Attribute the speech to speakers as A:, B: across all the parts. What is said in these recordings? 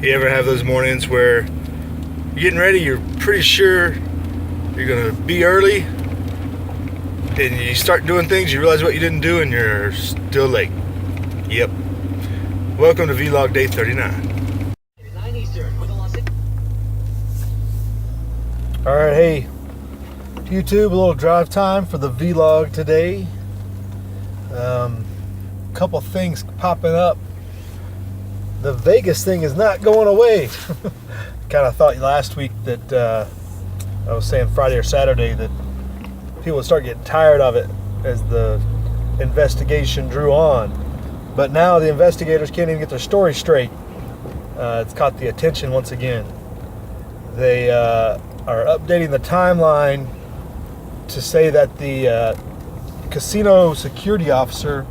A: You ever have those mornings where you're getting ready, you're pretty sure you're gonna be early, and you start doing things, you realize what you didn't do, and you're still late? Yep. Welcome to Vlog Day 39. Alright, hey YouTube, a little drive time for the vlog today. Couple things popping up. The Vegas thing is not going away. Kind of thought last week that I was saying Friday or Saturday that people would start getting tired of it as the investigation drew on. But now the investigators can't even get their story straight. It's caught the attention once again. They are updating the timeline to say that the casino security officer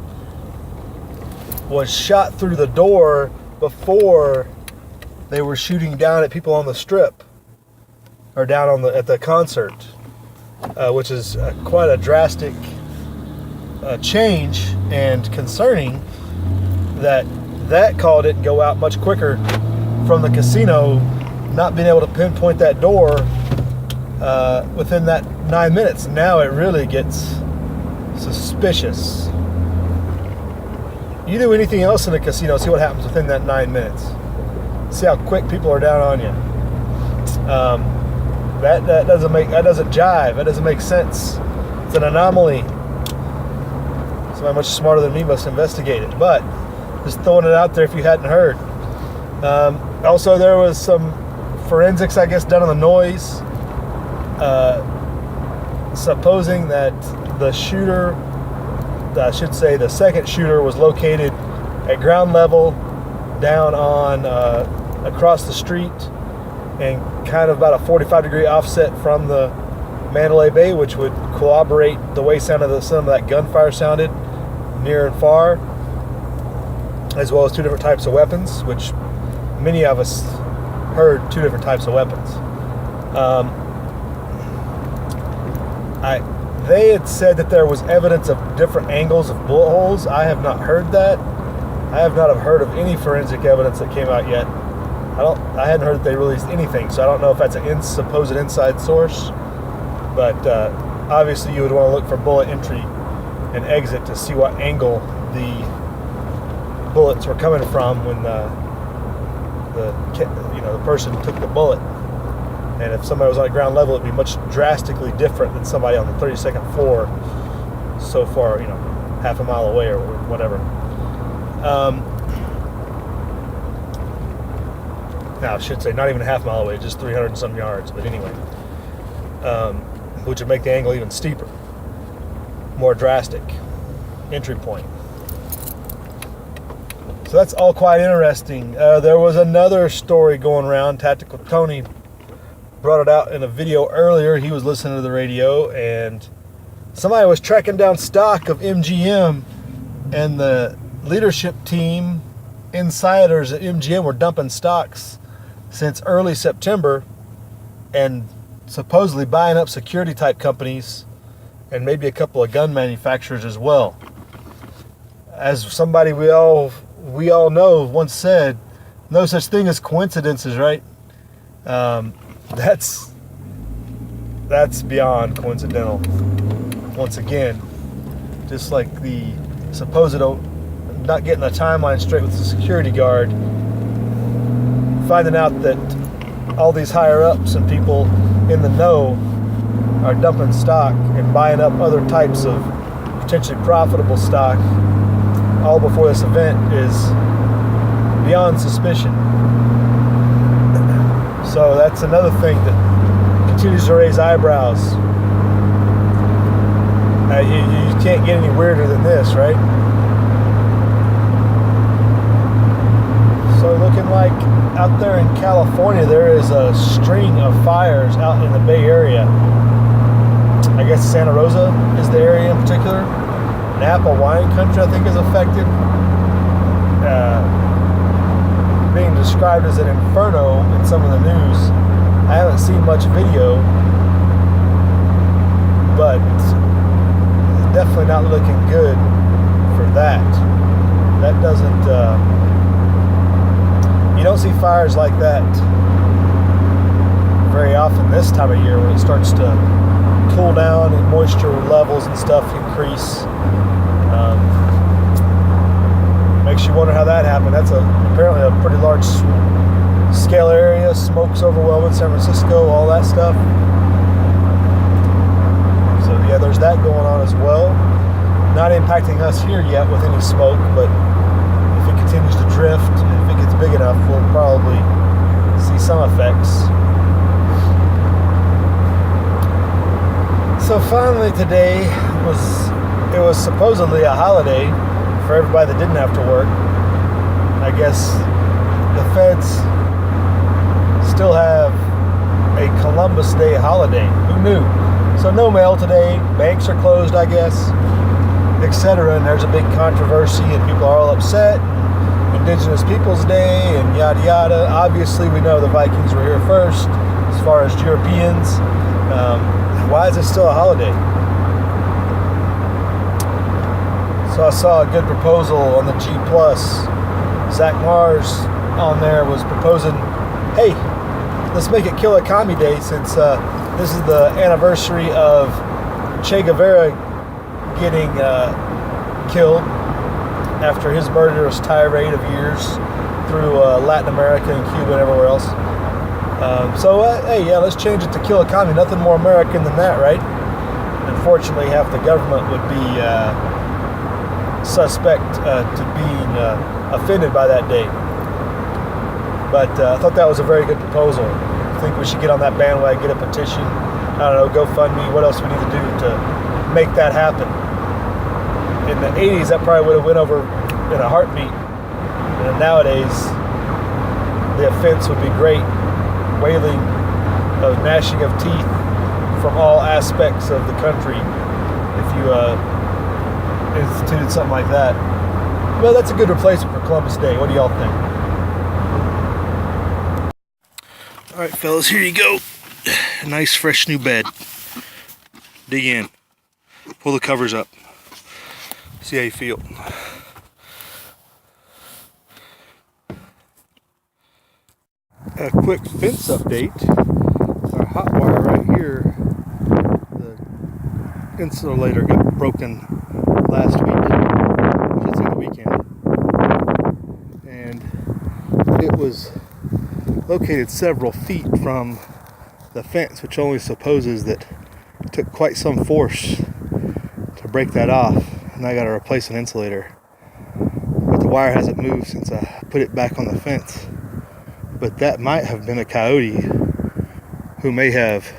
A: was shot through the door before they were shooting down at people on the strip or down at the concert, which is quite a drastic change and concerning that call didn't go out much quicker from the casino not being able to pinpoint that door within that 9 minutes. Now it really gets suspicious. You do anything else in a casino, see what happens within that 9 minutes. See how quick people are down on you. That doesn't jive. That doesn't make sense. It's an anomaly. Somebody much smarter than me must investigate it. But just throwing it out there if you hadn't heard. Also, there was some forensics, I guess, done on the noise, supposing that the shooter, I should say the second shooter, was located at ground level down on across the street and kind of about a 45-degree offset from the Mandalay Bay, which would corroborate the way some of that gunfire sounded near and far, as well as two different types of weapons, which many of us heard two different types of weapons. They had said that there was evidence of different angles of bullet holes. I have not heard that. I have not heard of any forensic evidence that came out yet. I hadn't heard that they released anything, so I don't know if that's a supposed inside source. But obviously, you would want to look for bullet entry and exit to see what angle the bullets were coming from when the person took the bullet. And if somebody was on the ground level, it'd be much drastically different than somebody on the 32nd floor, so far, half a mile away or whatever. Now, I should say not even a half mile away, just 300 and some yards. But anyway, which would make the angle even steeper, more drastic entry point. So that's all quite interesting. There was another story going around. Tactical Tony brought it out in a video earlier. He was listening to the radio, and somebody was tracking down stock of MGM, and the leadership team, insiders at MGM, were dumping stocks since early September and supposedly buying up security type companies and maybe a couple of gun manufacturers as well. As somebody we all know once said, no such thing as coincidences, right? That's beyond coincidental. Once again, just like the supposed not getting the timeline straight with the security guard, finding out that all these higher ups and people in the know are dumping stock and buying up other types of potentially profitable stock all before this event is beyond suspicion. So that's another thing that continues to raise eyebrows. You can't get any weirder than this, right? So looking like out there in California, there is a string of fires out in the Bay Area. I guess Santa Rosa is the area in particular. Napa wine country, I think, is affected. Being described as an inferno in some of the news. I haven't seen much video, but it's definitely not looking good for that. That doesn't You don't see fires like that very often this time of year when it starts to cool down and moisture levels and stuff increase. Makes you wonder how that happened. That's apparently a pretty large scale area. Smoke's overwhelming San Francisco, all that stuff. So yeah, there's that going on as well. Not impacting us here yet with any smoke, but if it continues to drift, if it gets big enough, we'll probably see some effects. So finally today it was supposedly a holiday for everybody that didn't have to work. I guess the feds still have a Columbus Day holiday. Who knew? So no mail today, banks are closed, I guess, etc. And there's a big controversy and people are all upset. Indigenous Peoples Day and yada yada. Obviously we know the Vikings were here first as far as Europeans. Why is it still a holiday? So I saw a good proposal on the G+. Zach Mars on there was proposing, hey, let's make it Kill a Commie Day since this is the anniversary of Che Guevara getting killed after his murderous tirade of years through Latin America and Cuba and everywhere else. Hey, yeah, let's change it to Kill a Commie. Nothing more American than that, right? Unfortunately, half the government would be suspect to being offended by that day. But I thought that was a very good proposal. I think we should get on that bandwagon, get a petition, I don't know, GoFundMe, what else we need to do to make that happen. In the 80s, that probably would have went over in a heartbeat. And nowadays, the offense would be great. Wailing of gnashing of teeth from all aspects of the country if you instituted something like that. Well, that's a good replacement for Columbus Day. What do y'all think? All right, fellas, here you go. A nice, fresh new bed. Dig in. Pull the covers up. See how you feel. A quick fence update. Our hot wire right here, the insulator got broken last week, I should say the weekend, and it was located several feet from the fence, which only supposes that it took quite some force to break that off, and I got to replace an insulator. But the wire hasn't moved since I put it back on the fence. But that might have been a coyote who may have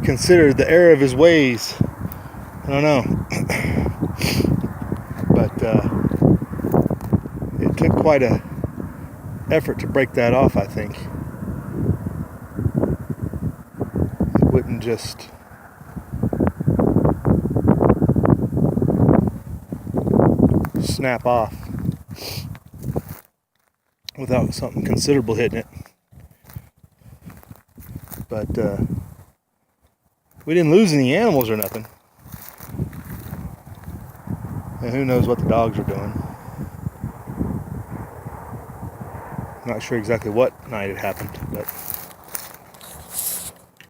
A: considered the error of his ways. I don't know. But it took quite a effort to break that off, I think. It wouldn't just snap off without something considerable hitting it. But we didn't lose any animals or nothing. And who knows what the dogs are doing. Not sure exactly what night it happened, but